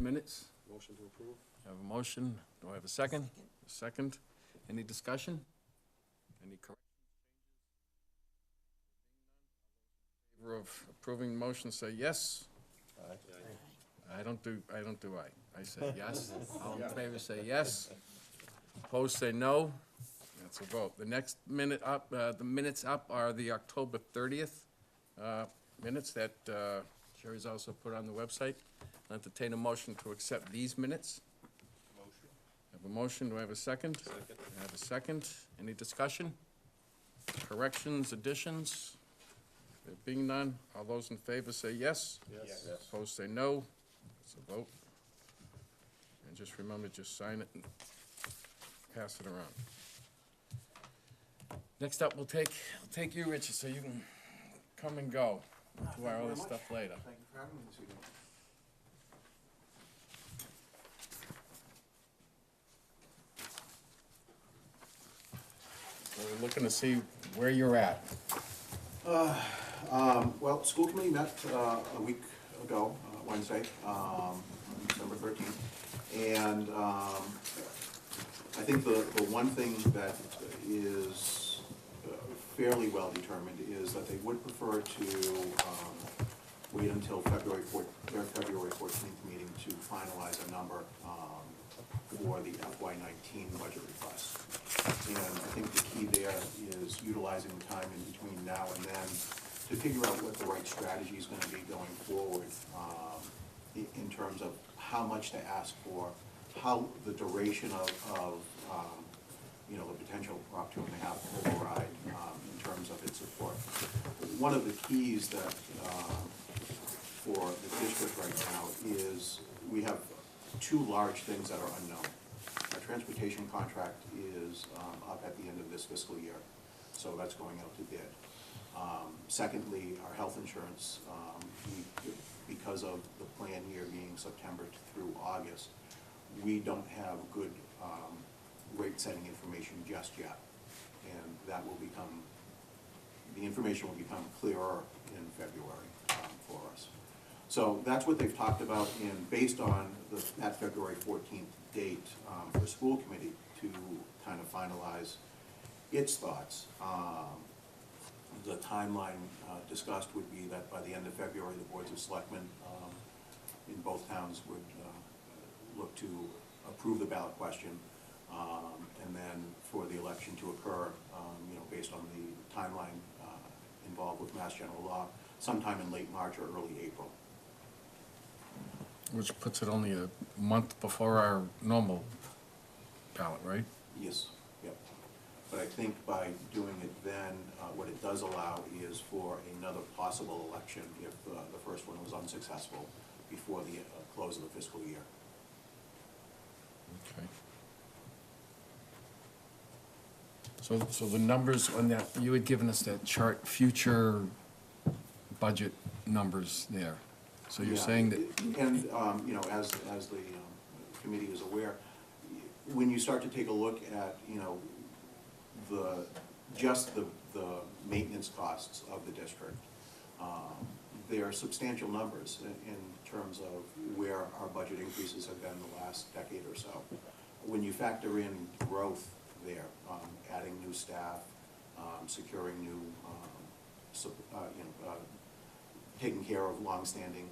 minutes? Motion to approve? I have a motion. Do I have a second? Second. Any discussion? Any corrections? In favor of approving the motion, say yes. I don't do I say yes. All in favor, say yes. Opposed, say no. That's a vote. The next minute up, the minutes up are the October 30th minutes that Sherry's also put on the website. I'll entertain a motion to accept these minutes. Motion. I have a motion. Do I have a second? Second. I have a second. Any discussion? Corrections, additions? There being none, all those in favor say yes. Yes. Opposed, say no. It's a vote. And just remember, just sign it and pass it around. Next up, we'll take you, Richard, so you can come and go. We'll do our other stuff later. Thank you for having me this evening. So we're looking to see where you're at. Well, school committee met a week ago, Wednesday, on December 13th. And I think the one thing that is fairly well determined is that they would prefer to wait until their February 14th meeting to finalize a number for the FY19 budget request. And I think the key there is utilizing the time in between now and then to figure out what the right strategy is going to be going forward in terms of how much to ask for, how the duration of the potential Prop 2.5 override in terms of its support. One of the keys that for the district right now is we have two large things that are unknown. Our transportation contract is up at the end of this fiscal year, so that's going out to bid. Secondly, our health insurance, because of the plan year being September through August, we don't have good rate-setting information just yet, and that will become, the information will become clearer in February for us. So that's what they've talked about, and based on that February 14th date for the school committee to kind of finalize its thoughts, the timeline discussed would be that by the end of February, the boards of selectmen in both towns would look to approve the ballot question, and then for the election to occur, based on the timeline involved with Mass General Law, sometime in late March or early April. Which puts it only a month before our normal ballot, right? Yes, yep. But I think by doing it then, what it does allow is for another possible election if the first one was unsuccessful before the close of the fiscal year. Okay. So the numbers on that, you had given us that chart, future budget numbers there. So you're Yeah, saying that, and as the committee is aware, when you start to take a look at the maintenance costs of the district, they are substantial numbers in terms of where our budget increases have been the last decade or so. When you factor in growth there, adding new staff, securing new, taking care of longstanding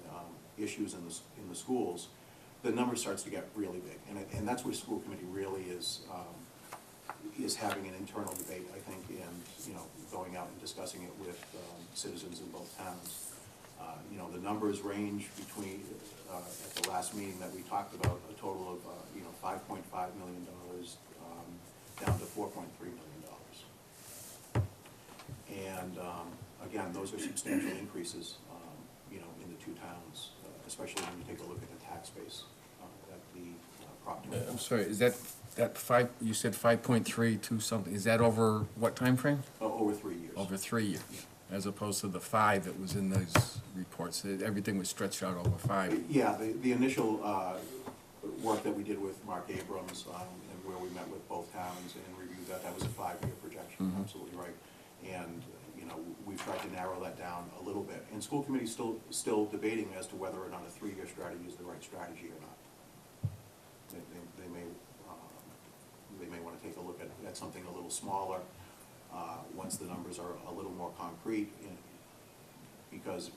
issues in the schools, the number starts to get really big, and that's where school committee really is having an internal debate, I think, and going out and discussing it with citizens in both towns. The numbers range between at the last meeting that we talked about a total of $5.5 million down to $4.3 million, and again, those are substantial increases. In the two towns, especially when you take a look at the tax base that the Prop 2.5. I'm sorry, is that five, you said 5.3 to something, is that over what time frame? Over 3 years. Over 3 years, Yeah. as opposed to the 5 that was in those reports, everything was stretched out over 5. Yeah, the initial work that we did with Mark Abrams and where we met with both towns and reviewed that was a 5-year projection, absolutely right. And we've tried to narrow that down a little bit. And school committee's still debating as to whether or not a 3-year strategy is the right strategy or not. they may want to take a look at something a little smaller, once the numbers are a little more concrete, because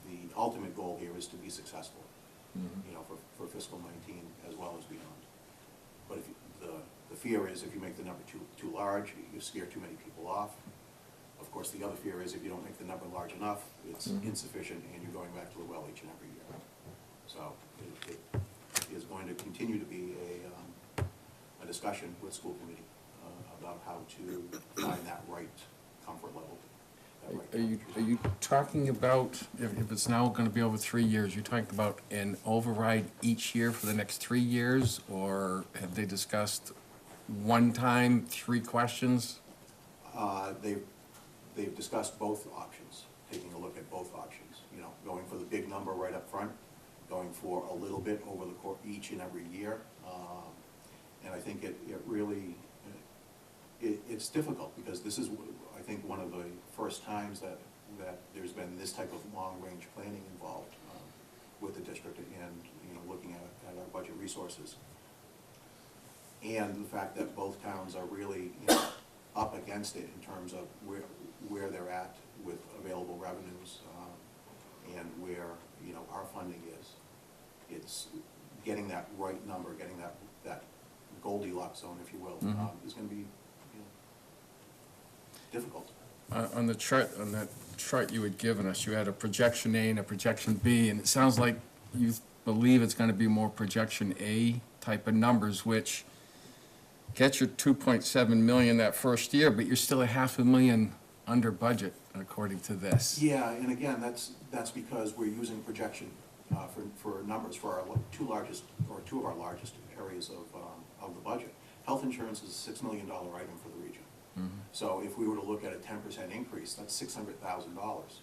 the ultimate goal here is to be successful, you know, for fiscal 19 as well as beyond. But if the fear is if you make the number too large, you scare too many people off. Of course, the other fear is if you don't make the number large enough, it's insufficient and you're going back to the well each and every year. So it is going to continue to be a discussion with school committee about how to find that right comfort level. that right Are you talking about, if it's now gonna be over 3 years, you're talking about an override each year for the next 3 years? Or have they discussed one time, 3 questions? They've discussed both options, taking a look at both options, you know, going for the big number right up front, going for a little bit over the course each and every year. And I think it really, it's difficult, because this is, I think, one of the first times that there's been this type of long-range planning involved with the district and, you know, looking at our budget resources. And the fact that both towns are really, you know, up against it in terms of where they're at with available revenues, and where, you know, our funding is. It's getting that right number, getting that Goldilocks zone, if you will, is gonna be, you know, difficult. On the chart, on that chart you had given us, you had a projection A and a projection B, and it sounds like you believe it's gonna be more projection A type of numbers, which gets your 2.7 million that first year, but you're still $500,000 under budget, according to this. Yeah, and again, that's because we're using projection for numbers for our two of our largest areas of the budget. Health insurance is a $6 million item for the region. So if we were to look at a 10% increase, that's $600,000.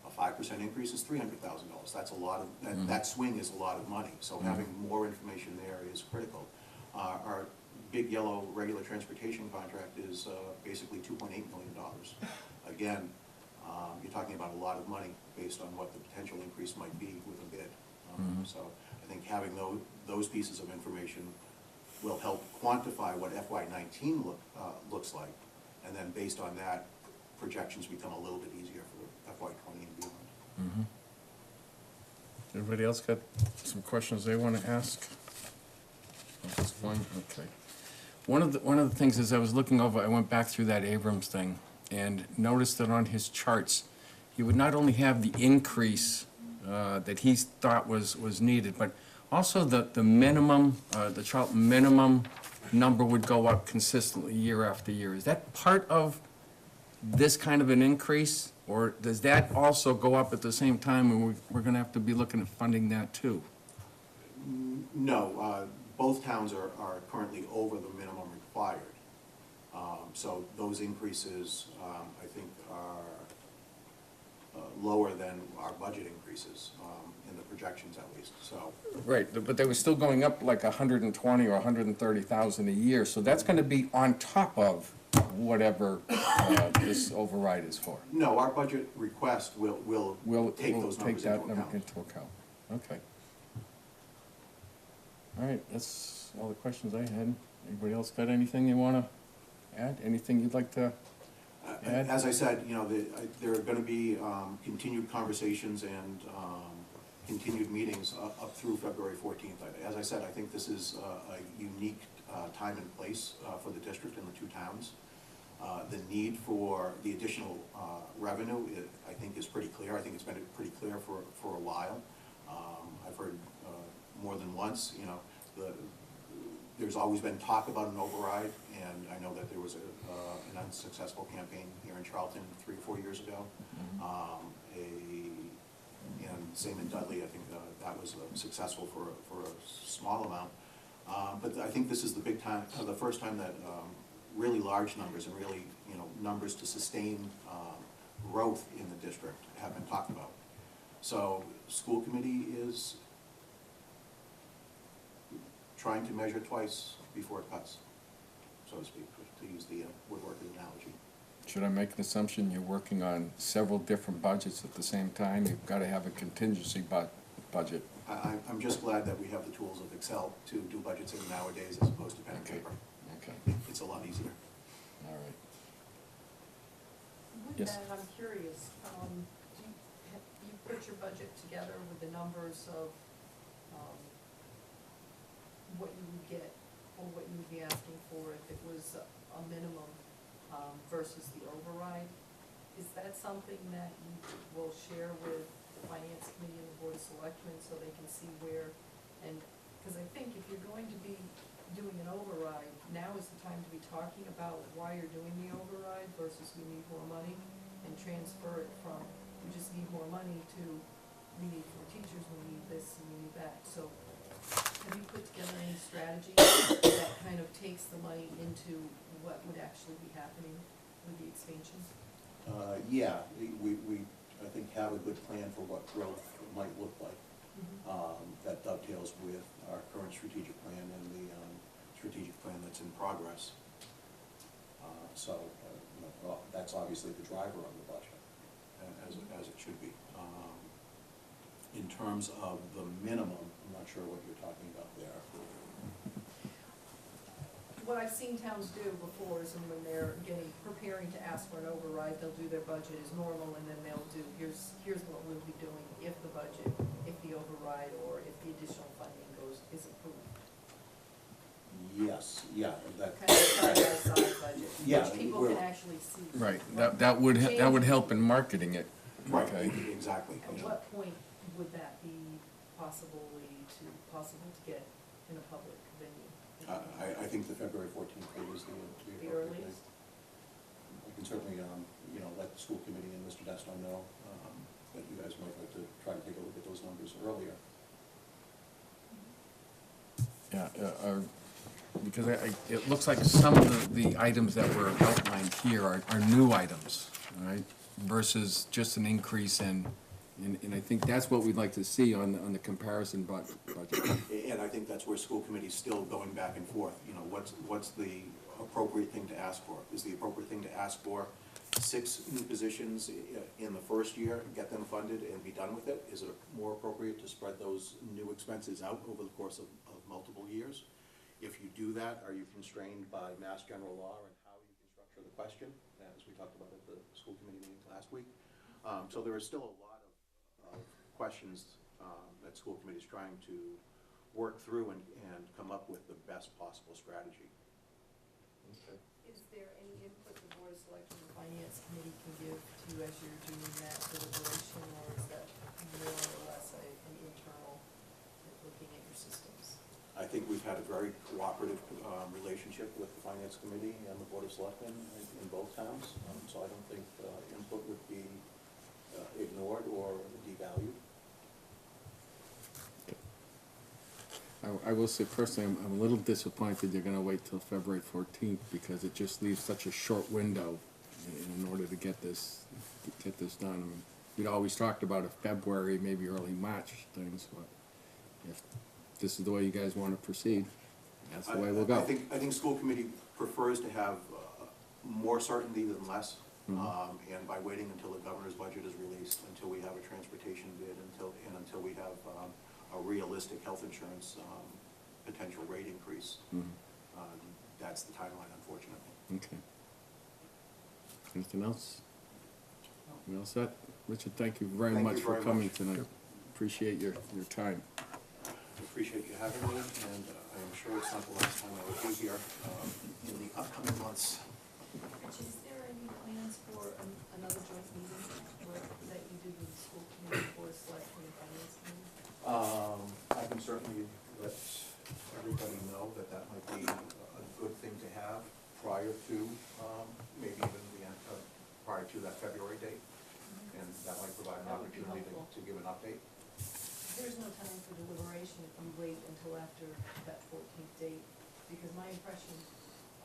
A 5% increase is $300,000. That's a lot of, that swing is a lot of money. So having more information there is critical. Our big yellow regular transportation contract is basically $2.8 million. Again, you're talking about a lot of money based on what the potential increase might be with a bid. So I think having those pieces of information will help quantify what FY19 looks like, and then based on that, projections become a little bit easier for FY20 and beyond. Everybody else got some questions they want to ask? Just one, okay. One of the things as I was looking over, I went back through that Abrams thing and noticed that on his charts, he would not only have the increase that he thought was needed, but also the minimum, the Charlton minimum number would go up consistently year after year. Is that part of this kind of an increase, or does that also go up at the same time, and we're going to have to be looking at funding that too? No, both towns are currently over the minimum required. So those increases, I think, are lower than our budget increases, in the projections at least, so. Right, but they were still going up like 120 or 130,000 a year, so that's going to be on top of whatever this override is for. No, our budget request will take those We'll take numbers that into account. into account. Okay. All right, that's all the questions I had. Anybody else got anything they want to add? Anything you'd like to add? As I said, you know, there are going to be continued conversations and continued meetings up through February 14th. As I said, I think this is a unique time and place for the district and the two towns. The need for the additional revenue, I think, is pretty clear. I think it's been pretty clear for a while. I've heard more than once, you know, there's always been talk about an override, and I know that there was an unsuccessful campaign here in Charlton 3 or 4 years ago. And same in Dudley, I think that was successful for a small amount. But I think this is the big time, the first time that really large numbers and really, you know, numbers to sustain growth in the district have been talked about. So school committee is trying to measure twice before it cuts, so to speak, to use the woodworking analogy. Should I make an assumption you're working on several different budgets at the same time? You've got to have a contingency budget. I'm just glad that we have the tools of Excel to do budgets in nowadays as opposed to pen and Okay. paper. Okay, It's a lot easier. all right. With Yes. that, I'm curious, you put your budget together with the numbers of, what you would get, or what you would be asking for if it was a minimum, versus the override. Is that something that you will share with the finance committee and the board of selectmen, so they can see where, and, because I think if you're going to be doing an override, now is the time to be talking about why you're doing the override versus we need more money, and transfer it from, we just need more money to, we need more teachers, we need this, and we need that. So have you put together any strategy that kind of takes the money into what would actually be happening with the expansion? Yeah, we, I think, have a good plan for what growth might look like. That dovetails with our current strategic plan and the strategic plan that's in progress. So, that's obviously the driver of the budget, as it should be. In terms of the minimum, I'm not sure what you're talking about there. What I've seen towns do before is when they're preparing to ask for an override, they'll do their budget as normal, and then they'll do, here's what we'll be doing if the budget, if the override, or if the additional funding is approved. Yes, yeah, that. Kind of side-by-side budget, Yeah, which people we're- can actually see. Right, that would help in marketing it. Right, Okay. exactly. At what point would that be possible to get in a public venue? I think the February 14th date is the The appropriate date. earliest? I can certainly, let the school committee and Mr. Desto know, that you guys might like to try to take a look at those numbers earlier. Yeah, because it looks like some of the items that were outlined here are new items, all right? Versus just an increase in, and I think that's what we'd like to see on the comparison budget. And I think that's where school committee's still going back and forth, what's the appropriate thing to ask for? Is the appropriate thing to ask for 6 new positions in the first year, get them funded and be done with it? Is it more appropriate to spread those new expenses out over the course of multiple years? If you do that, are you constrained by Mass General Law and how you can structure the question, as we talked about at the school committee meeting last week? So there is still a lot of questions that school committee is trying to work through and come up with the best possible strategy. Okay. Is there any input the board of selectmen and finance committee can give to you as you're doing that deliberation, or is that more or less an internal, looking at your systems? I think we've had a very cooperative relationship with the finance committee and the board of selectmen in both towns, so I don't think input would be ignored or devalued. I will say personally, I'm a little disappointed you're gonna wait till February 14th, because it just leaves such a short window in order to get this done. I mean, we'd always talked about a February, maybe early March things, but if this is the way you guys wanna proceed, that's the way we'll go. I think school committee prefers to have more certainty than less. And by waiting until the governor's budget is released, until we have a transportation bid, until we have a realistic health insurance potential rate increase, that's the timeline, unfortunately. Okay. Anything else? We all set? Richard, thank you very Thank much you for very coming much. tonight. Appreciate your time. Appreciate you having me, and I am sure it's not the last time I will be here in the upcoming months. Is there any plans for another joint meeting that you did with the school committee, board of selectmen and finance committee? I can certainly let everybody know that might be a good thing to have prior to, maybe even prior to that February date. And that might provide an That would be opportunity helpful. to give an update. There's no time for deliberation if you wait until after that 14th date, because my impression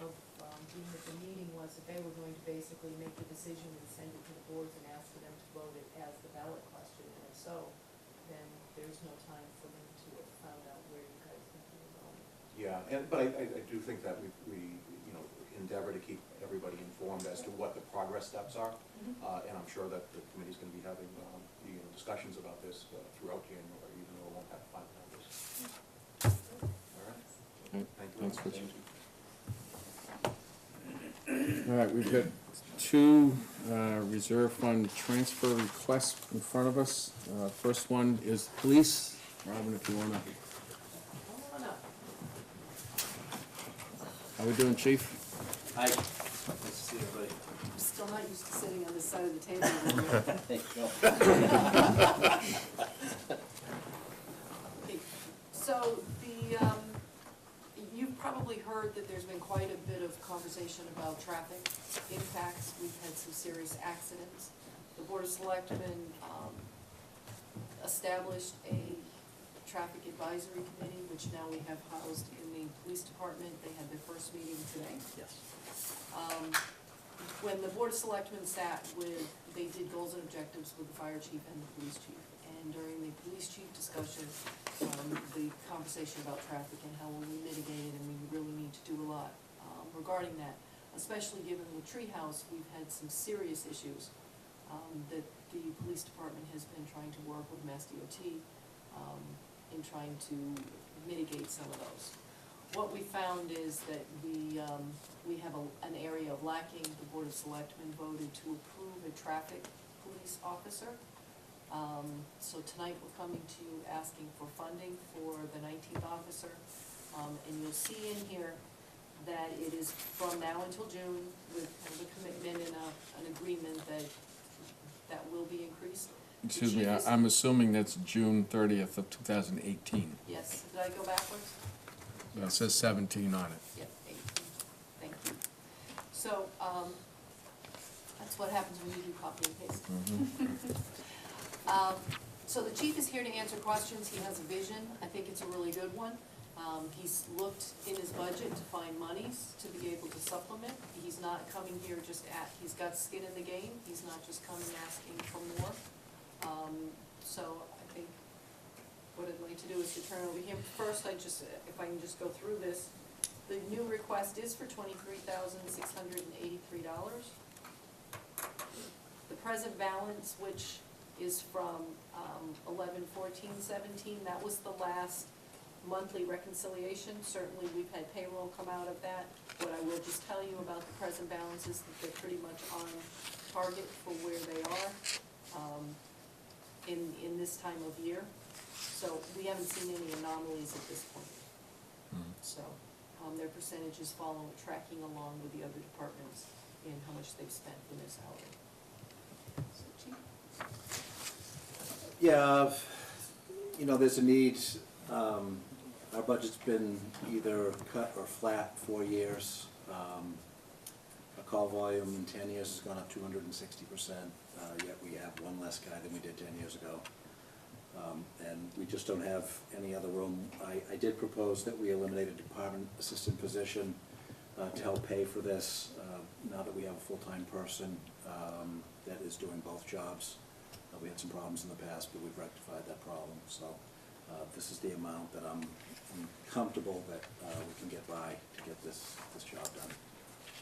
of being at the meeting was that they were going to basically make the decision and send it to the boards and ask for them to vote it as the ballot question, and if so, then there's no time for them to have found out where you guys think you're going. Yeah, but I do think that we endeavor to keep everybody informed as to what the progress steps are. And I'm sure that the committee's gonna be having, discussions about this throughout January, even though All right, we've got two reserve fund transfer requests in front of us. First one is police. Robin, if you wanna, Come on up. how we doing, chief? Hi, nice to see everybody. I'm still not used to sitting on this side of the table. Thank you. Okay, so you've probably heard that there's been quite a bit of conversation about traffic impacts. We've had some serious accidents. The Board of Selectmen established a traffic advisory committee, which now we have housed in the police department. They had their first meeting today. Yes. When the Board of Selectmen sat with, they did goals and objectives with the fire chief and the police chief. And during the police chief discussion, the conversation about traffic and how will we mitigate it, and we really need to do a lot regarding that. Especially given the treehouse, we've had some serious issues that the police department has been trying to work with Mass DOT in trying to mitigate some of those. What we found is that we have an area of lacking. The Board of Selectmen voted to approve a traffic police officer. So tonight we're coming to you asking for funding for the 19th officer. And you'll see in here that it is from now until June with kind of a commitment and an agreement that will be increased. Excuse The me, chief is- I'm assuming that's June 30th of 2018. Yes, did I go backwards? It says 17 on it. Yep, 18, thank you. So, that's what happens when you do copy and paste. So the chief is here to answer questions. He has a vision. I think it's a really good one. He's looked in his budget to find monies to be able to supplement. He's not coming here he's got skin in the game. He's not just coming asking for more. So I think what I'd like to do is to turn over him. First, if I can just go through this. The new request is for $23,683. The present balance, which is from 11/14/17, that was the last monthly reconciliation. Certainly, we've had payroll come out of that. What I will just tell you about the present balance is that they're pretty much on target for where they are in this time of year. So we haven't seen any anomalies at this point. So their percentages follow, tracking along with the other departments in how much they've spent in their salary. So, Chief? Yeah, there's a need. Our budget's been either cut or flat 4 years. Our call volume in 10 years has gone up 260%, yet we have one less guy than we did 10 years ago. And we just don't have any other room. I did propose that we eliminate a department assistant position to help pay for this, now that we have a full-time person that is doing both jobs. We had some problems in the past, but we've rectified that problem. So this is the amount that I'm comfortable that we can get by to get this job done.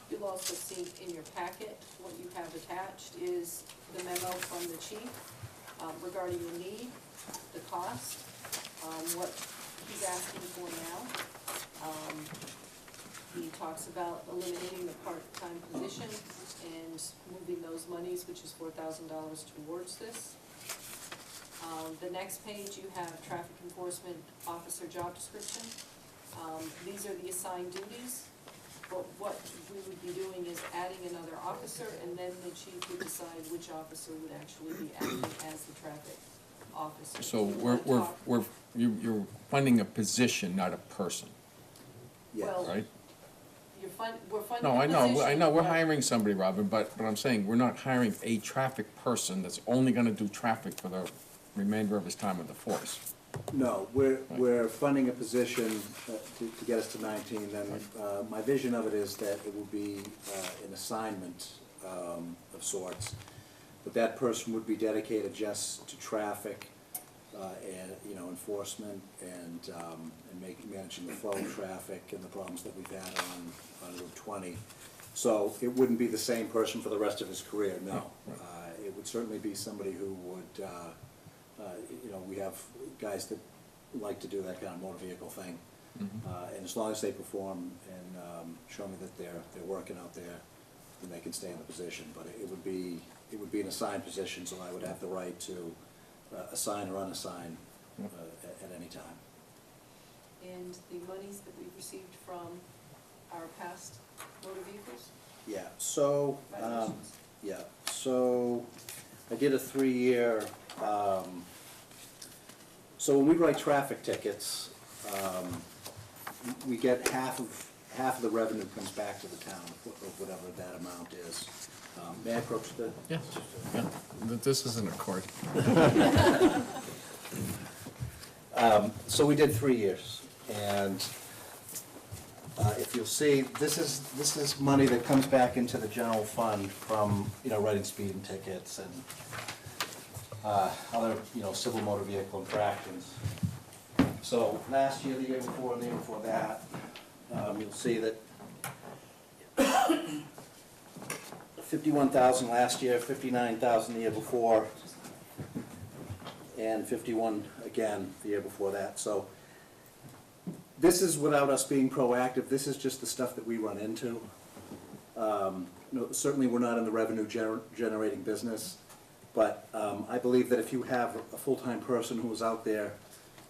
You'll also see in your packet, what you have attached is the memo from the chief regarding the need, the cost, what he's asking for now. He talks about eliminating the part-time position and moving those monies, which is $4,000 towards this. The next page, you have traffic enforcement officer job description. These are the assigned duties. But what we would be doing is adding another officer, and then the chief would decide which officer would actually be acting as the traffic officer. So Do you wanna talk- you're funding a position, not a person, Yes. Well, right? we're funding No, a I know, position, we're but- hiring somebody, Robin, but I'm saying, we're not hiring a traffic person that's only gonna do traffic for the remainder of his time with the force. No, we're funding a position to get us to 19, then my vision of it is that it will be an assignment of sorts. But that person would be dedicated just to traffic and, enforcement and managing the flow of traffic and the problems that we've had on Route 20. So it wouldn't be the same person for the rest of his career, no. It would certainly be somebody who would, we have guys that like to do that kind of motor vehicle thing. And as long as they perform and show me that they're working out there, then they can stay in the position. But it would be an assigned position, so I would have the right to assign or unassign at any time. And the monies that we've received from our past motor vehicles Yeah, so, violations? yeah, so I did a 3-year, so when we write traffic tickets, we get half of the revenue comes back to the town, of whatever that amount is. May I approach the? Yeah, yeah. This isn't a court. So we did 3 years, and if you'll see, this is money that comes back into the general fund from, writing speeding tickets and other, civil motor vehicle infractions. So last year, the year before, and the year before that, you'll see that 51,000 last year, 59,000 the year before, and 51 again the year before that. So this is without us being proactive. This is just the stuff that we run into. Certainly, we're not in the revenue generating business, but I believe that if you have a full-time person who is out there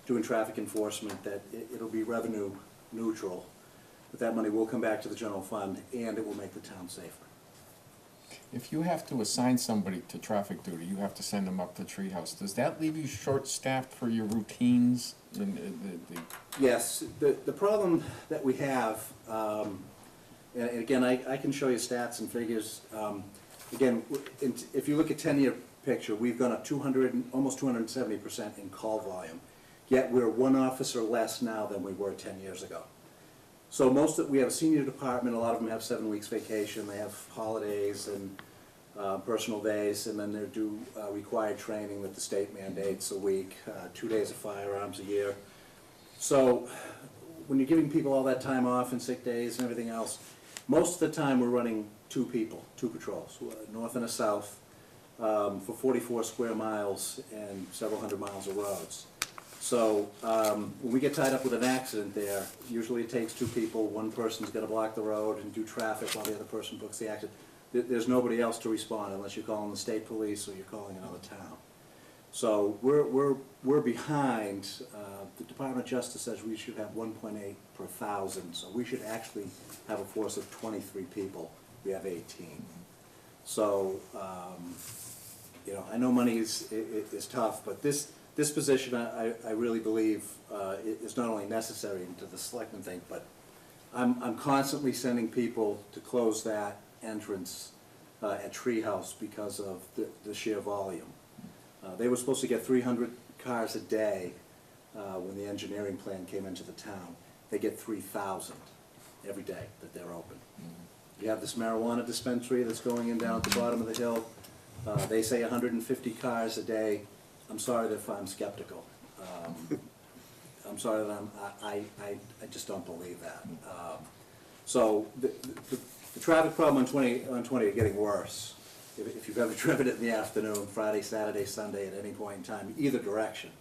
doing traffic enforcement, that it'll be revenue neutral, that money will come back to the general fund, and it will make the town safer. If you have to assign somebody to traffic duty, you have to send them up to Treehouse. Does that leave you short-staffed for your routines? Yes, the problem that we have, and again, I can show you stats and figures. Again, if you look at 10-year picture, we've gone up almost 270% in call volume. Yet we're one officer less now than we were 10 years ago. So we have a senior department, a lot of them have 7 weeks vacation, they have holidays and personal days, and then they do required training that the state mandates a week, 2 days of firearms a year. So when you're giving people all that time off and sick days and everything else, most of the time we're running 2 people, 2 patrols, a north and a south, for 44 square miles and several hundred miles of roads. So when we get tied up with an accident there, usually it takes 2 people. One person's got to block the road and do traffic while the other person books the accident. There's nobody else to respond unless you're calling the state police or you're calling another town. So we're behind. The Department of Justice says we should have 1.8 per 1,000. So we should actually have a force of 23 people. We have 18. So I know money is tough, but this position, I really believe, is not only necessary to the selectmen thing, but I'm constantly sending people to close that entrance at Treehouse because of the sheer volume. They were supposed to get 300 cars a day when the engineering plan came into the town. They get 3,000 every day that they're open. You have this marijuana dispensary that's going in down at the bottom of the hill. They say 150 cars a day. I'm sorry if I'm skeptical. I'm sorry that I just don't believe that. So the traffic problem on 20 are getting worse. If you've ever driven it in the afternoon, Friday, Saturday, Sunday, at any point in time, either direction.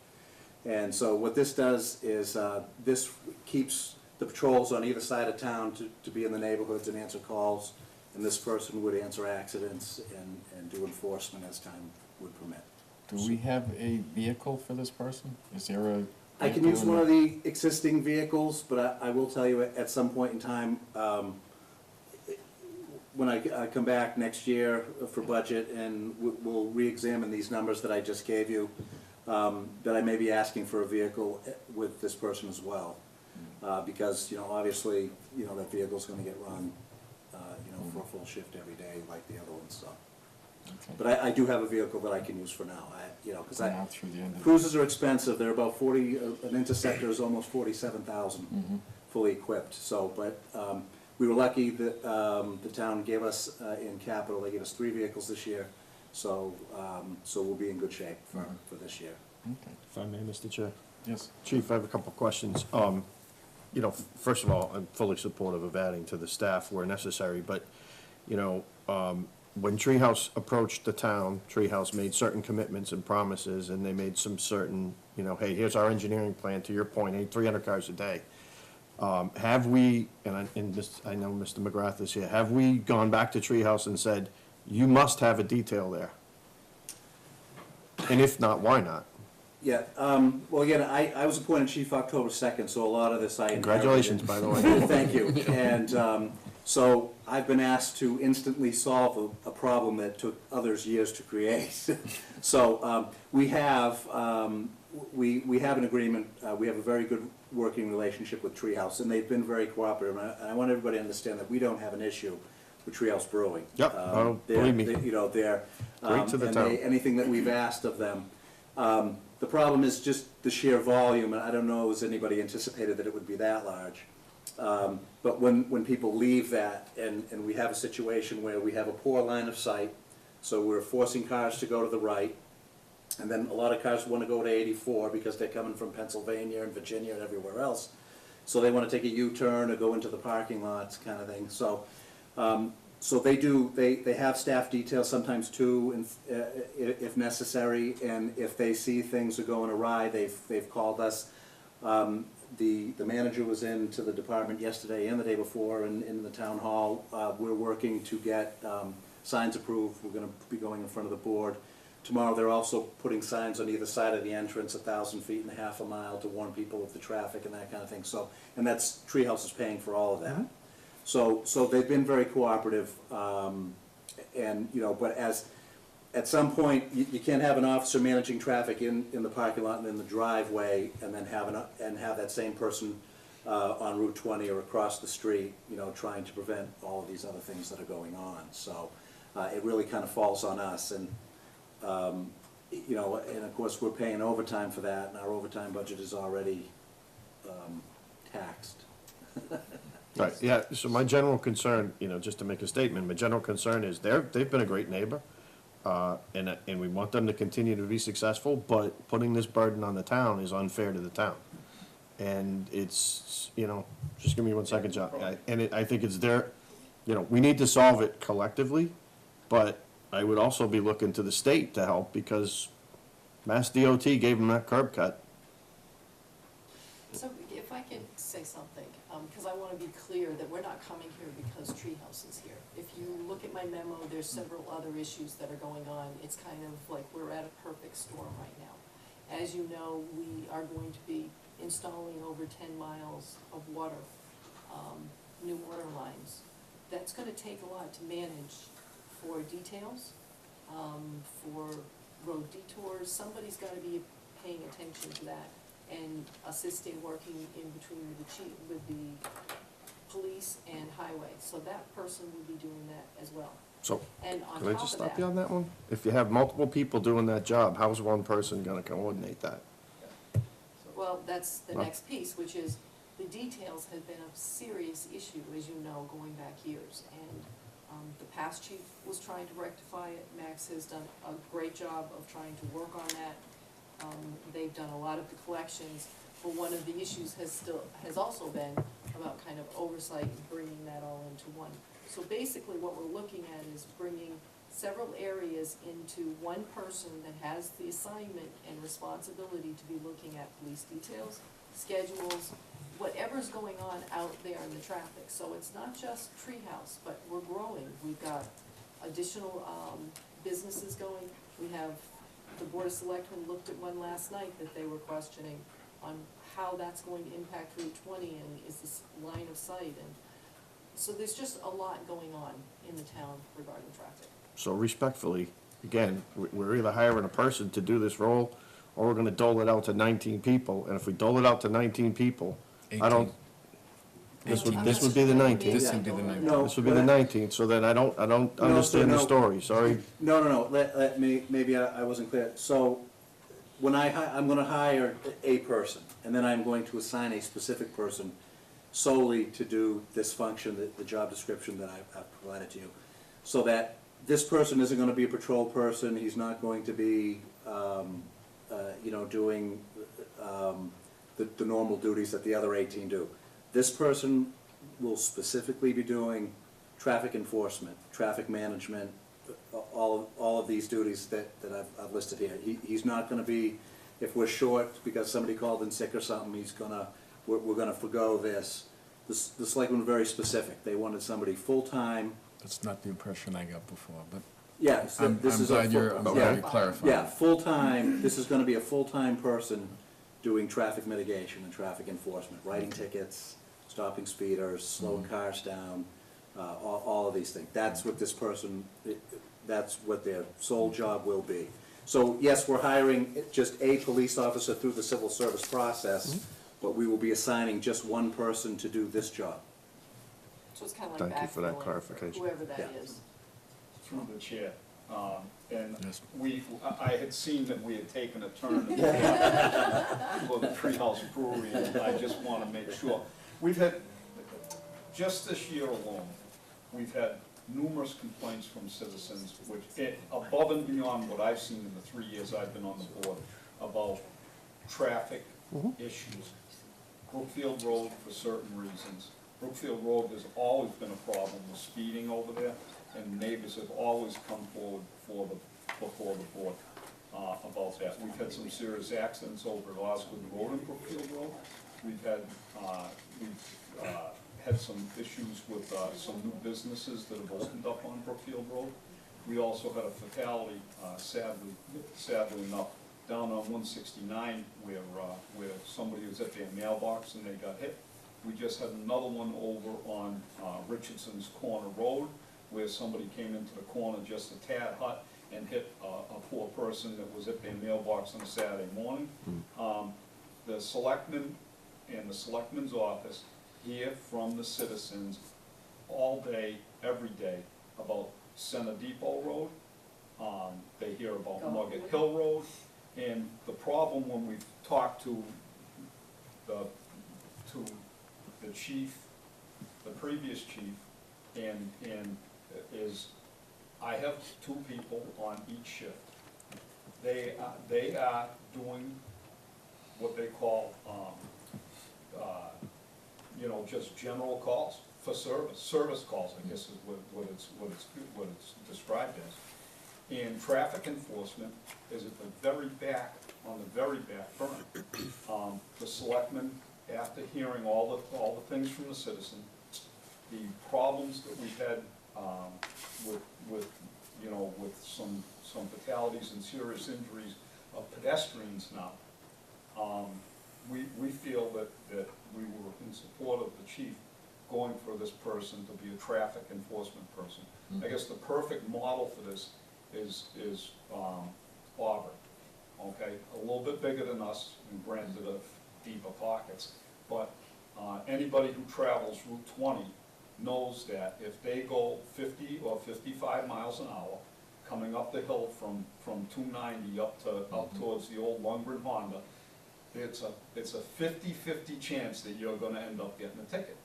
And so what this does is this keeps the patrols on either side of town to be in the neighborhoods and answer calls, and this person would answer accidents and do enforcement as time would permit. Do we have a vehicle for this person? Is there a? I can use one of the existing vehicles, but I will tell you at some point in time, when I come back next year for budget and we'll re-examine these numbers that I just gave you, that I may be asking for a vehicle with this person as well. Because, obviously, that vehicle's gonna get run, for a full shift every day like the other ones, so. Okay. But I do have a vehicle that I can use for now, because Now through the end of cruisers are expensive. They're about 40, an Interceptor is almost 47,000 fully equipped. So, but we were lucky that the town gave us in capital, they gave us 3 vehicles this year. So, so we'll be in good shape for this year. Okay. If I may, Mr. Chair. Yes. Chief, I have a couple of questions. First of all, I'm fully supportive of adding to the staff where necessary, but, when Treehouse approached the town, Treehouse made certain commitments and promises, and they made some certain, hey, here's our engineering plan, to your point, 300 cars a day. Have we, I know Mr. McGrath is here, have we gone back to Treehouse and said, you must have a detail there? And if not, why not? Yeah, well, again, I was appointed chief October 2nd, so a lot of this I inherited. Congratulations, by the way. Thank you. And so I've been asked to instantly solve a problem that took others years to create. So we have an agreement, we have a very good working relationship with Treehouse, and they've been very cooperative. And I want everybody to understand that we don't have an issue with Treehouse Brewing. Yep, believe me. You know, they're, Great to the town. anything that we've asked of them. The problem is just the sheer volume, and I don't know, has anybody anticipated that it would be that large? But when people leave that, and we have a situation where we have a poor line of sight, so we're forcing cars to go to the right, and then a lot of cars want to go to 84 because they're coming from Pennsylvania and Virginia and everywhere else. So they want to take a U-turn or go into the parking lots kind of thing. So so they have staff details sometimes too, if necessary, and if they see things are going awry, they've called us. The manager was into the department yesterday and the day before in the town hall. We're working to get signs approved. We're gonna be going in front of the board. Tomorrow they're also putting signs on either side of the entrance, 1,000 feet and a half a mile, to warn people of the traffic and that kind of thing. So, and that's, Treehouse is paying for all of that. So they've been very cooperative, and, you know, but at some point, you can't have an officer managing traffic in the parking lot and in the driveway, and then have that same person on Route 20 or across the street, you know, trying to prevent all of these other things that are going on. So it really kind of falls on us, and, you know, and of course, we're paying overtime for that, and our overtime budget is already taxed. Right, yeah, so my general concern, you know, just to make a statement, my general concern is they've been a great neighbor, and we want them to continue to be successful, but putting this burden on the town is unfair to the town. And it's, you know, just give me 1 second, John, I think it's their, you know, we need to solve it collectively, but I would also be looking to the state to help, because Mass DOT gave them that curb cut. So if I can say something, because I want to be clear that we're not coming here because Treehouse is here. If you look at my memo, there's several other issues that are going on. It's kind of like we're at a perfect storm right now. As you know, we are going to be installing over 10 miles of water, new water lines. That's going to take a lot to manage for details, for road detours. Somebody's got to be paying attention to that and assisting, working in between with the police and highway. So that person will be doing that as well. So, And on can I top just of stop that, you on that one? If you have multiple people doing that job, how's one person gonna coordinate that? well, that's the Well- next piece, which is the details have been a serious issue, as you know, going back years. And the past chief was trying to rectify it. Max has done a great job of trying to work on that. They've done a lot of the collections, but one of the issues has also been about kind of oversight and bringing that all into one. So basically, what we're looking at is bringing several areas into one person that has the assignment and responsibility to be looking at police details, schedules, whatever's going on out there in the traffic. So it's not just Treehouse, but we're growing. We've got additional businesses going. We have, the Board of Selectmen looked at one last night that they were questioning on how that's going to impact Route 20 and is this line of sight. And so there's just a lot going on in the town regarding traffic. So respectfully, again, we're either hiring a person to do this role, or we're gonna dole it out to 19 people, and if we dole it out to 19 people, I don't, this would be the 19th. This would be the 19th. No, This would be the 19th, so then I don't understand the no. story, sorry. No, let me, maybe I wasn't clear. So, when I'm gonna hire a person, and then I'm going to assign a specific person solely to do this function, the job description that I've provided to you. So that this person isn't gonna be a patrol person, he's not going to be, you know, doing, the normal duties that the other 18 do. This person will specifically be doing traffic enforcement, traffic management, all of these duties that I've listed here. He's not gonna be, if we're short because somebody called in sick or something, he's gonna we're gonna forgo this. The selectmen were very specific. They wanted somebody full-time. That's not the impression I got before, but Yeah, I'm this is a glad you're, I'm full- glad yeah. you clarified. Yeah, full-time, this is gonna be a full-time person doing traffic mitigation and traffic enforcement, writing tickets, stopping speeders, slowing cars down, all of these things. That's what this person, that's what their sole job will be. So, yes, we're hiring just a police officer through the civil service process, but we will be assigning just one person to do this job. So it's kind of Thank like you for that backfilling clarification. whoever that Yeah. is. Through the chair. And Yes. I had seen that we had taken a turn for the Treehouse Brewery, and I just want to make sure. We've had, just this year alone, we've had numerous complaints from citizens, which, above and beyond what I've seen in the 3 years I've been on the board, about traffic issues. Brookfield Road for certain reasons. Brookfield Road has always been a problem with speeding over there, and neighbors have always come forward before the board about that. We've had some serious accidents over at Osgood Road and Brookfield Road. We've had some issues with some new businesses that have opened up on Brookfield Road. We also had a fatality, sadly enough, down on 169 where somebody was at their mailbox and they got hit. We just had another one over on Richardson's Corner Road, where somebody came into the corner just a tad hot and hit a poor person that was at their mailbox on a Saturday morning. The selectmen and the selectmen's office hear from the citizens all day, every day, about Center Depot Road. They hear about Nugget Hill Road. And the problem when we've talked to the chief, the previous chief, and is, I have 2 people on each shift. They are doing what they call, just general calls for service calls, I guess is what it's described as. And traffic enforcement is at the very back, on the very back burner. The selectmen, after hearing all the things from the citizen, the problems that we've had with some fatalities and serious injuries of pedestrians now, we feel that we were in support of the chief going for this person to be a traffic enforcement person. I guess the perfect model for this is Auburn, okay? A little bit bigger than us, and granted of deeper pockets, but anybody who travels Route 20 knows that if they go 50 or 55 miles an hour, coming up the hill from 290 up towards the old Lundgren Honda, it's a 50-50 chance that you're gonna end up getting a ticket.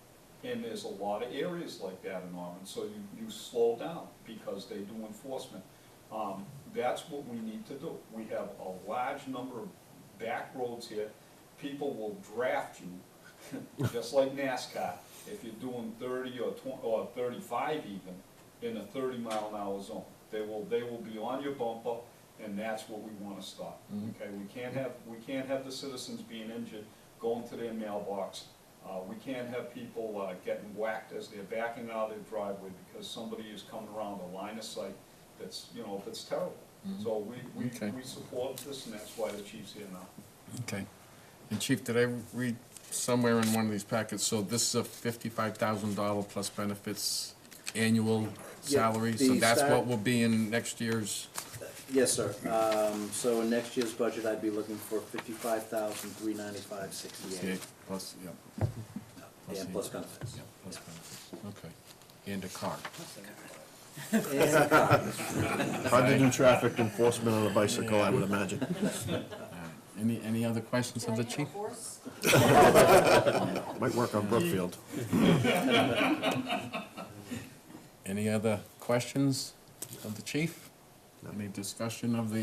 And there's a lot of areas like that in Auburn, so you slow down because they do enforcement. That's what we need to do. We have a large number of back roads here. People will draft you, just like NASCAR, if you're doing 30 or 20, or 35 even, in a 30-mile-an-hour zone. They will be on your bumper, and that's what we wanna stop. Okay, we can't have the citizens being injured, going to their mailbox. We can't have people getting whacked as they're backing out of their driveway because somebody is coming around a line of sight that's terrible. So Okay. we support this, and that's why the chief's here now. Okay. And Chief, did I read somewhere in one of these packets, so this is a $55,000 plus benefits annual Yeah, salary? the So that's start- what will be in next year's, Yes, sir. So in next year's budget, I'd be looking for $55,395.68, plus, yep. and plus benefits. Yep, plus benefits, okay. And a car. And a car. Hard to do traffic enforcement on a bicycle, I would imagine. Any other questions of the chief? Horse? Might work on Brookfield. Any other questions of the chief? Any discussion of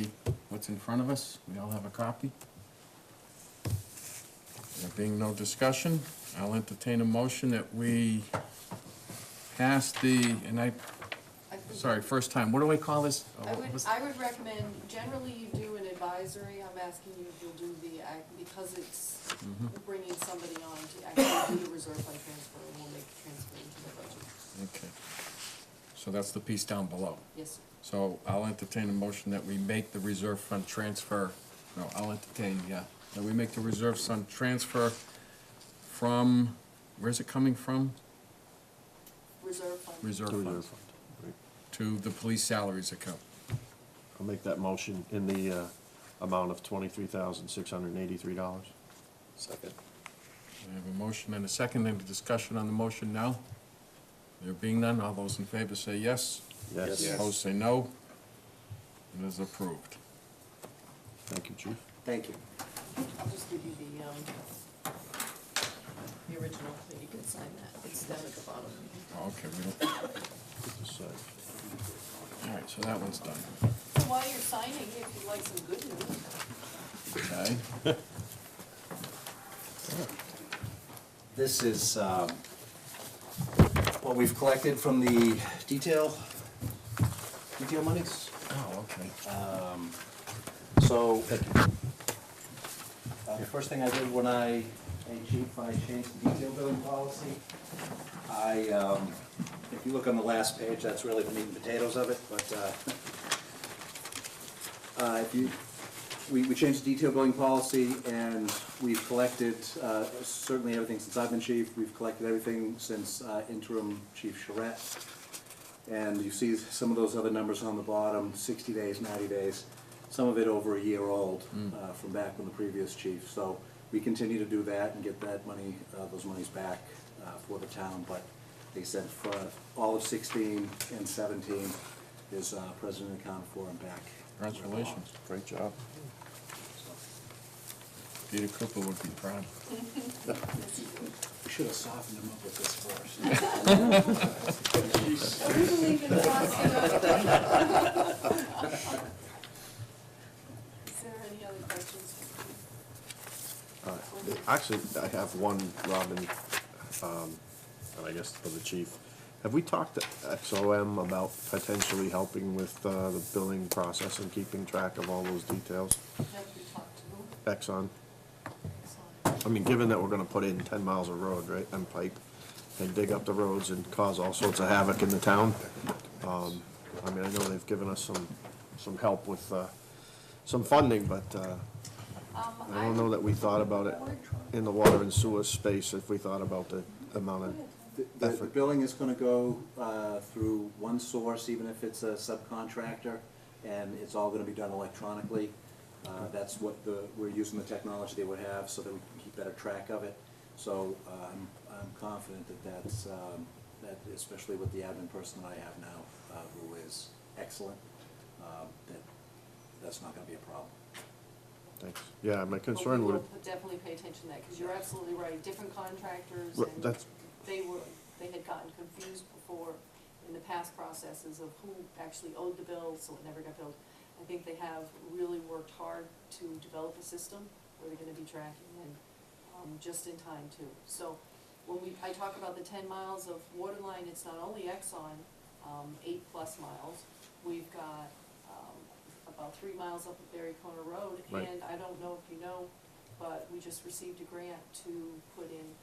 what's in front of us? We all have a copy? There being no discussion, I'll entertain a motion that we pass sorry, first time, what do we call this? I would recommend, generally you do an advisory advisory, I'm asking you if you'll do the act, because it's bringing somebody on to actually do the reserve fund transfer, and we'll make the transfer into the budget. Okay. So that's the piece down below. Yes, sir. So I'll entertain a motion that we make the reserve fund transfer, no, I'll entertain, yeah, that we make the reserve fund transfer from, where's it coming from? Reserve fund. Reserve To fund, reserve fund. Right. to the police salaries account. I'll make that motion in the amount of $23,683. Second. We have a motion and a second, any discussion on the motion now? There being none, all those in favor say yes. Yes. Yes. Opposed say no. It is approved. Thank you, Chief. Thank you. I'll just give you the original, so you can sign that, it's down at the bottom. Okay, we don't, Put this aside. all right, so that one's done. So while you're signing, if you'd like some good news, Okay? This is what we've collected from the detail monies. Oh, okay. So, the first thing I did when I changed the detail billing policy. If you look on the last page, that's really the meat and potatoes of it, but, we changed the detail billing policy, and we've collected, certainly everything since I've been chief, we've collected everything since interim Chief Charette. And you see some of those other numbers on the bottom, 60 days, 90 days, some of it over a year old, from back when the previous chief. So we continue to do that and get that money, those monies back for the town. But they said for all of 16 and 17 is president accounted for and back. Congratulations. Great job. Peter Cooper would be proud. We should have softened him up with this first. we believe in crossing out. Is there any other questions? Actually, I have one, Robin, and I guess for the chief. Have we talked to XOM about potentially helping with the billing process and keeping track of all those details? Have we talked to who? Exxon? Excellent. I mean, given that we're gonna put in 10 miles of road, right, and pipe, and dig up the roads and cause all sorts of havoc in the town. I mean, I know they've given us some help with, some funding, but, I don't know that we thought about it in the water and sewer space, if we thought about the amount of The effort. billing is gonna go through one source, even if it's a subcontractor, and it's all gonna be done electronically. That's what we're using the technology they would have so that we can keep better track of it. So I'm confident that that especially with the admin person that I have now, who is excellent, that's not gonna be a problem. Thanks. Yeah, my But concern we would, will definitely pay attention to that, because you're absolutely right, different contractors, Right, and that's- they had gotten confused before in the past processes of who actually owed the bill, so it never got billed. I think they have really worked hard to develop a system where they're gonna be tracking, and, just in time too. So, when I talk about the 10 miles of water line, it's not only Exxon, 8+ miles. We've got, about 3 miles up of Berry Corner Road, Right. and I don't know if you know, but we just received a grant to put in,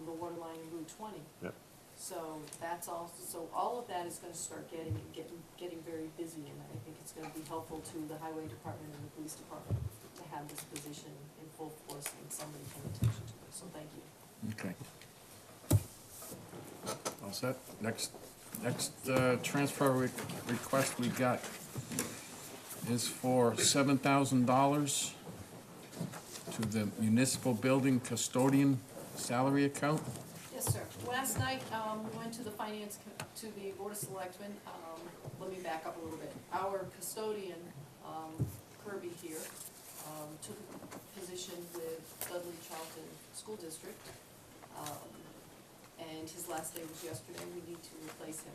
the water line in Route 20. Yep. So that's also, so all of that is gonna start getting very busy, and I think it's gonna be helpful to the highway department and the police department to have this position in full force and somebody paying attention to it, so thank you. Okay. All set? Next transfer request we got is for $7,000 to the municipal building custodian salary account. Yes, sir. Last night, we went to the to the Board of Selectmen. Let me back up a little bit. Our custodian, Kirby here, took a position with Dudley Charlton School District. And his last day was yesterday. We need to replace him.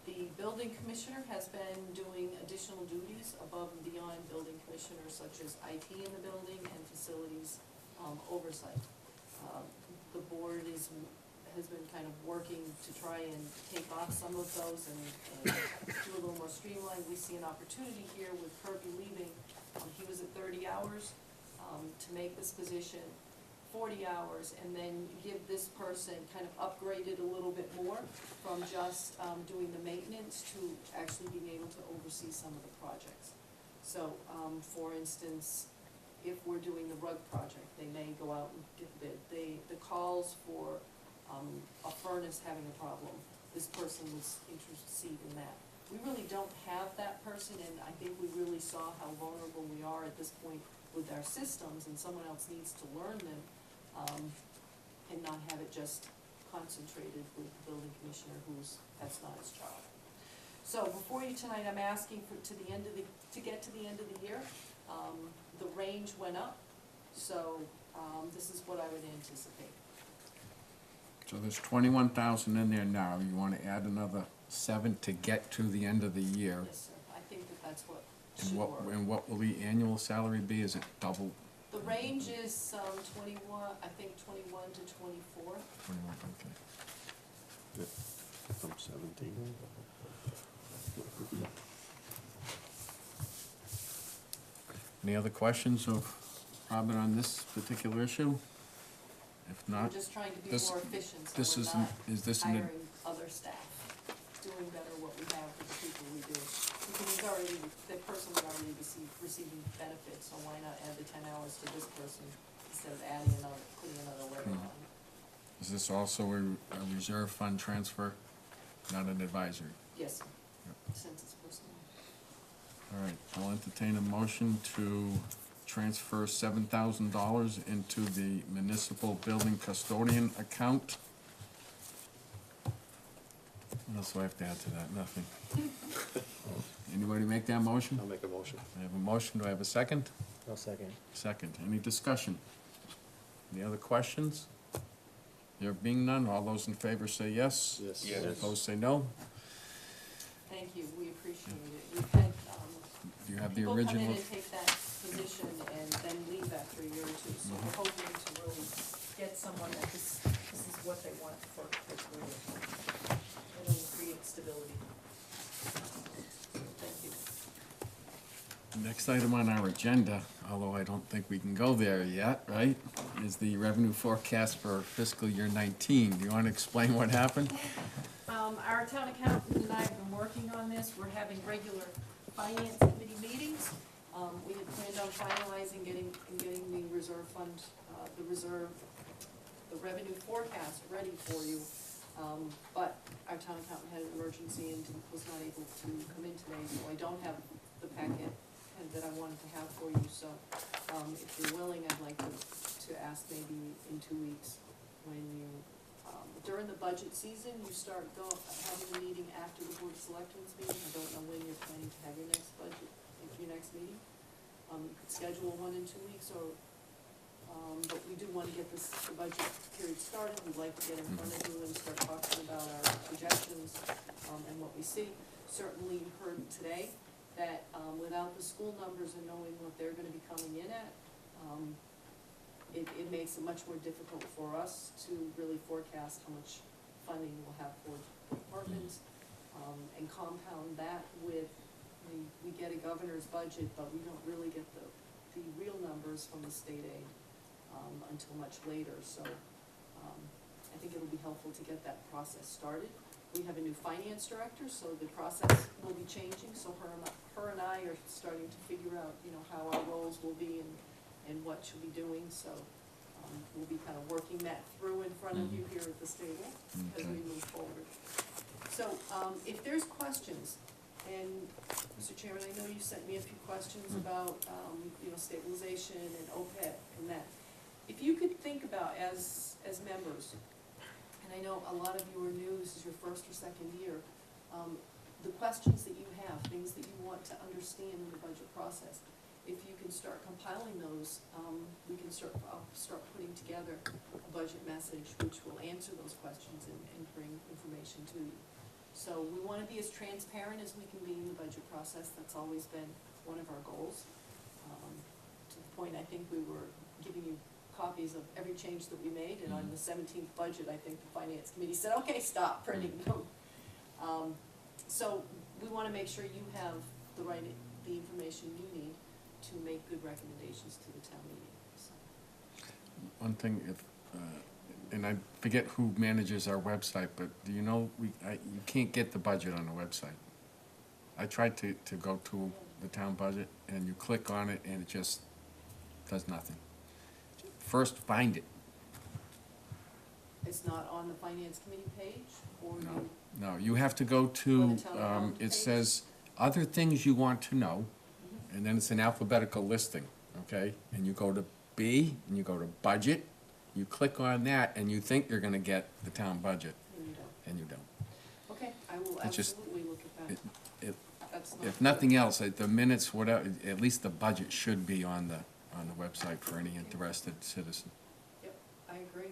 The building commissioner has been doing additional duties above and beyond building commissioners, such as IT in the building and facilities, oversight. The board has been kind of working to try and take off some of those and do a little more streamlined. We see an opportunity here with Kirby leaving He was at 30 hours, to make this position 40 hours, and then give this person kind of upgrade it a little bit more from just doing the maintenance to actually being able to oversee some of the projects. So, for instance, if we're doing the rug project, they may go out and get the bid. The calls for a furnace having a problem, this person was interested in that. We really don't have that person, and I think we really saw how vulnerable we are at this point with our systems, and someone else needs to learn them, and not have it just concentrated with the building commissioner that's not his job. So before you tonight, I'm asking to get to the end of the year. The range went up, so, this is what I would anticipate. So there's 21,000 in there now, you wanna add another 7 to get to the end of the year? Yes, sir, I think that's what And should what, work. and what will the annual salary be? Is it double? The range is, 21, I think 21 to 24. 21, okay. From 17. Any other questions of Robin on this particular issue? If We're not, just trying to be this- more efficient, this so we're isn't- not is this an- hiring other staff, doing better what we have with the people we do. Because the person would already receiving benefits, so why not add the 10 hours to this person instead of putting another layer on? is this also a reserve fund transfer, not an advisory? Yes, sir. Since it's personal. All right, I'll entertain a motion to transfer $7,000 into the municipal building custodian account. What else do I have to add to that? Nothing. Anybody make that motion? I'll make a motion. I have a motion, do I have a second? I'll second. Second, any discussion? Any other questions? There being none, all those in favor say yes. Yes. Yes. Opposed say no. Thank you, we appreciate it. We've had, Do you have the people come in original? and take that position and then leave after a year or two, so we're hoping to really get someone that this is what they want for their career. It'll create stability. Thank you. Next item on our agenda, although I don't think we can go there yet, right, is the revenue forecast for fiscal year 19. Do you want to explain what happened? Our town accountant and I have been working on this. We're having regular finance committee meetings. We had planned on finalizing getting the reserve fund, the revenue forecast ready for you. But our town accountant had an emergency and was not able to come in today, so I don't have the packet that I wanted to have for you. So, if you're willing, I'd like to ask maybe in 2 weeks, when you, during the budget season, you start having a meeting after the board of selectmen's meeting. I don't know when you're planning to have your next meeting. You could schedule one in 2 weeks, or, but we do wanna get the budget period started. We'd like to get in front of you and start talking about our projections, and what we see. Certainly you heard today that, without the school numbers and knowing what they're gonna be coming in at, it makes it much more difficult for us to really forecast how much funding we'll have for departments, and compound that with, we get a governor's budget, but we don't really get the real numbers from the state aid, until much later, so, I think it'll be helpful to get that process started. We have a new finance director, so the process will be changing, so her and I are starting to figure out, how our roles will be and what she'll be doing, so, we'll be kind of working that through in front of you here at this table as we move forward. So, if there's questions, and Mr. Chairman, I know you sent me a few questions about, stabilization and OPEB and that. If you could think about, as members, and I know a lot of you are new, this is your first or second year, the questions that you have, things that you want to understand in the budget process, if you can start compiling those, we can I'll start putting together a budget message which will answer those questions and bring information to you. So we wanna be as transparent as we can be in the budget process. That's always been one of our goals. To the point, I think we were giving you copies of every change that we made, and on the 17th budget, I think the finance committee said, okay, stop printing them. So we wanna make sure you have the information you need. to make good recommendations to the town meeting, so. One thing, if, and I forget who manages our website, but do you know, you can't get the budget on the website. I tried to go to the town budget, and you click on it, and it just does nothing. First, find it. It's not on the finance committee page, or No, you, no, you have to go Or to, the town calendar it page? says, other things you want to know, and then it's an alphabetical listing, okay? And you go to B, and you go to budget, you click on that, and you think you're gonna get the town budget, and you don't. and you don't. Okay, I will It just- absolutely look at that. It- That's not. If nothing else, the minutes, whatever, at least the budget should be on the website for any interested citizen. Yep, I agree.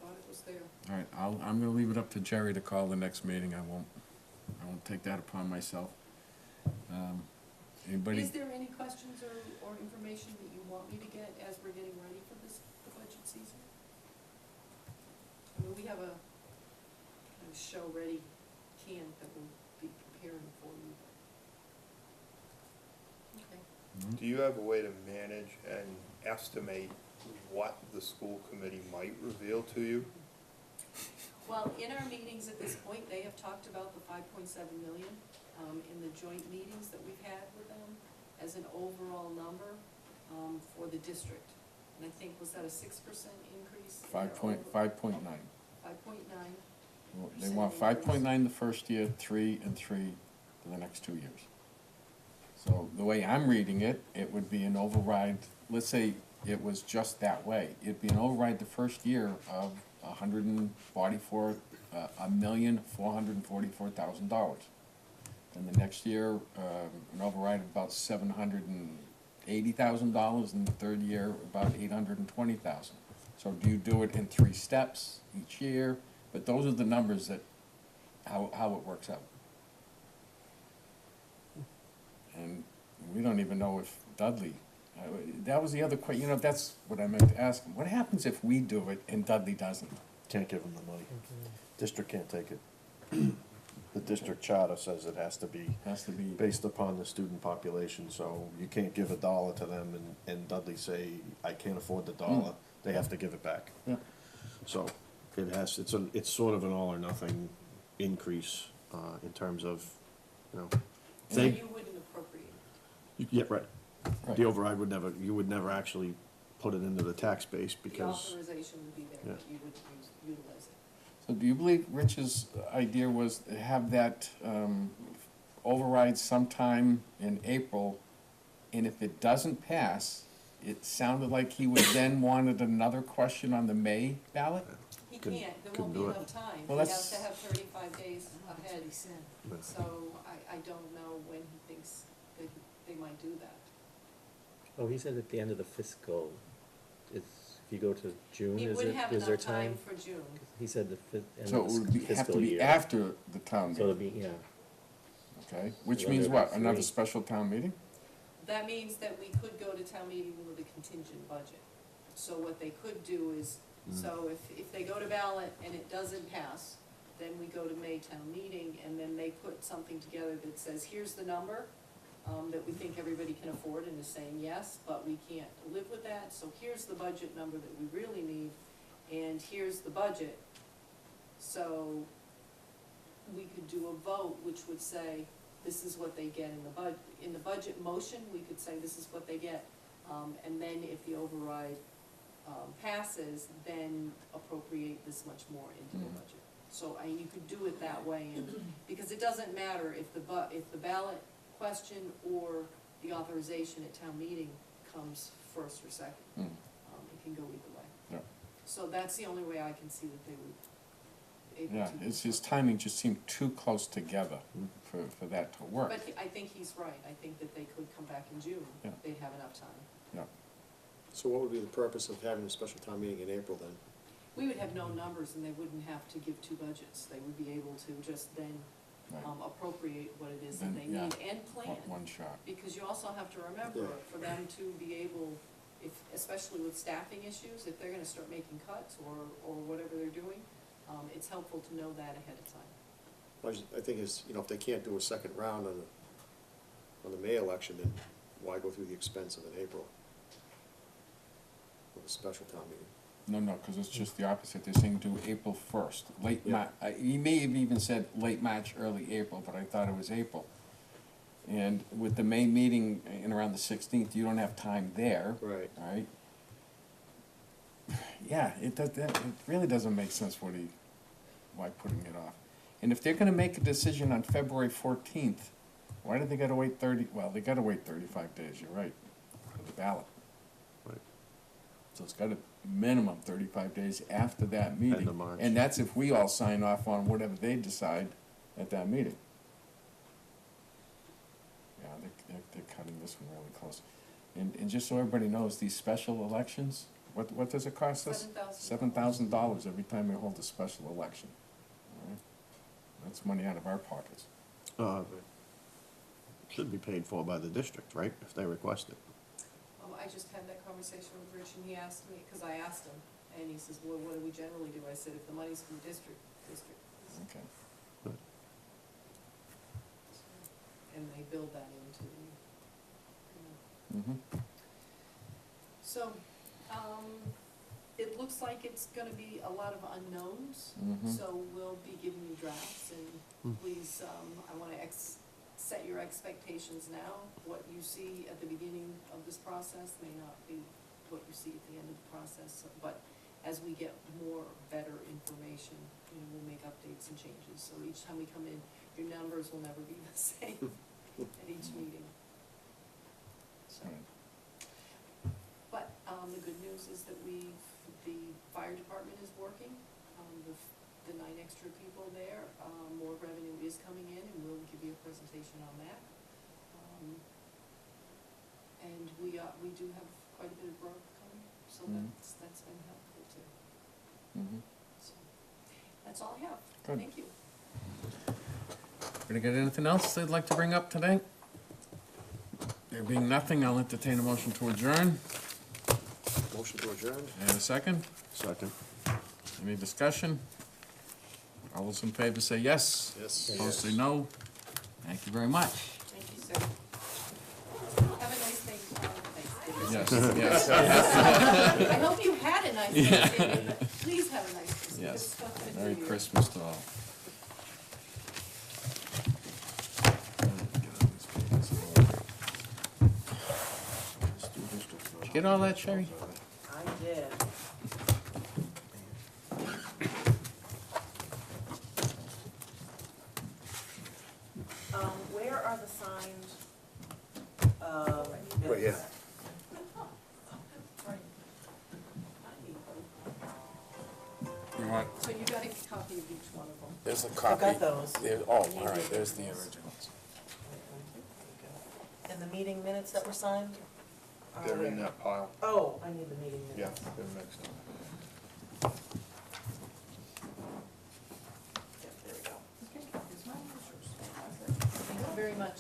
Thought it was there. All right, I'm gonna leave it up to Jerry to call the next meeting, I won't take that upon myself. Anybody? Is there any questions or information that you want me to get as we're getting ready for the budget season? I mean, we have a kind of show-ready can that we'll be preparing for you, but. Okay. Do you have a way to manage and estimate what the school committee might reveal to you? Well, in our meetings at this point, they have talked about the 5.7 million, in the joint meetings that we've had with them as an overall number, for the district. And I think, was that a 6% increase? 5.9. 5.9. They want 5.9 the first year, 3 and 3 for the next 2 years. So the way I'm reading it, it would be an override, let's say it was just that way. It'd be an override the first year of $1,444,000. And the next year, an override of about $780,000, and the third year, about $820,000. So do you do it in 3 steps each year? But those are the numbers that, how it works out. And we don't even know if Dudley, that was the other question, that's what I meant to ask him. What happens if we do it and Dudley doesn't? Can't give them the money. District can't take it. The district charter says it has to be Has to be, based upon the student population, so you can't give $1 to them and Dudley say, I can't afford the $1, they have to give it back. yeah. So it's sort of an all or nothing increase, in terms of, So they, you wouldn't appropriate it. yeah, right. Right. The override you would never actually put it into the tax base The because, authorization would be there, Yeah. but you wouldn't utilize it. So do you believe Rich's idea was to have that override sometime in April, and if it doesn't pass, it sounded like he would then wanted another question on the May ballot? He Couldn't- can't, there couldn't won't be do it. enough time. Well, He that's- has to have 35 days ahead, Right. so I don't know when he thinks that they might do that. Oh, he said at the end of the fiscal, if you go to June, He is would it, have is there enough time time? for June. He said the end So of it the would have to fiscal be year. after the town So it'll meeting, be, yeah, okay? Which So means there'll what, be another 3. special town meeting? That means that we could go to town meeting with a contingent budget. So what they could do is, so if they go to ballot and it doesn't pass, then we go to May town meeting, and then they put something together that says, here's the number that we think everybody can afford, and is saying yes, but we can't live with that, so here's the budget number that we really need, and here's the budget. So we could do a vote which would say, this is what they get in the budget motion, we could say this is what they get. And then if the override, passes, then appropriate this much more into the budget. So you could do it that way, and, because it doesn't matter if the ballot question or the authorization at town meeting comes first or second. Hmm. It can go either way. Yeah. So that's the only way I can see that they would able Yeah, to. his timing just seemed too close together for that to work. But I think he's right, I think that they could come back in June, Yeah. they'd have enough time. Yeah, So what would be the purpose of having a special town meeting in April then? We would have no numbers, and they wouldn't have to give 2 budgets, they would be able to just then right. appropriate what it is that they Then, yeah, need and plan. One shot. Because you also have to remember, Yeah. for them to be able, especially with staffing issues, if they're gonna start making cuts or whatever they're doing, it's helpful to know that ahead of time. I think is, if they can't do a second round on the May election, then why go through the expense of an April? With a special town meeting? No, because it's just the opposite. They're saying do April 1st, late Yeah. He may have even said late March, early April, but I thought it was April. And with the May meeting in around the 16th, you don't have time there. Right. Right? Yeah, it really doesn't make sense why putting it off. And if they're gonna make a decision on February 14th, why do they gotta wait they gotta wait 35 days, you're right, for the ballot. Right. So it's got a minimum 35 days after that meeting. End of March. And that's if we all sign off on whatever they decide at that meeting. Yeah, they're cutting this one really close. And just so everybody knows, these special elections, what does it cost us? $7,000 every time we hold a special election. All right? That's money out of our pockets. Should be paid for by the district, right, if they request it. I just had that conversation with Rich, and he asked me, because I asked him, and he says, well, what do we generally do? I said, if the money's from district. Okay. And they build that into the, Mm-hmm. So, it looks like it's gonna be a lot of unknowns, Mhm. so we'll be giving you drafts, and please, I wanna set your expectations now. What you see at the beginning of this process may not be what you see at the end of the process, but as we get more, better information, we'll make updates and changes. So each time we come in, your numbers will never be the same at each meeting. So. Right. But, the good news is that the fire department is working, the 9 extra people there, more revenue is coming in, and we'll give you a presentation on that. And we do have quite a bit of growth coming, so Mhm. that's been helpful too. Mm-hmm. So, that's all I have. Good. Thank you. Anybody got anything else they'd like to bring up today? There being nothing, I'll entertain a motion to adjourn. Motion to adjourn? And a second. Second. Any discussion? All those in favor say yes. Yes. Opposed say no. Thank you very much. Thank you, sir. Have a nice Thanksgiving. Yes, yes. I hope you had a nice Thanksgiving, but please have a nice Christmas. Yes. And Merry New Year. Christmas to all. Did you get all that, Sherry? I did. Where are the signed, Right here. You want, So you got a copy of each one of them. there's a I've copy. got those. All right, there's the originals. And the meeting minutes that were signed? are They're in where? that pile. Oh, I need the meeting Yeah, minutes. they're mixed up. Yeah, there we go. Okay, here's mine. Thank you very much.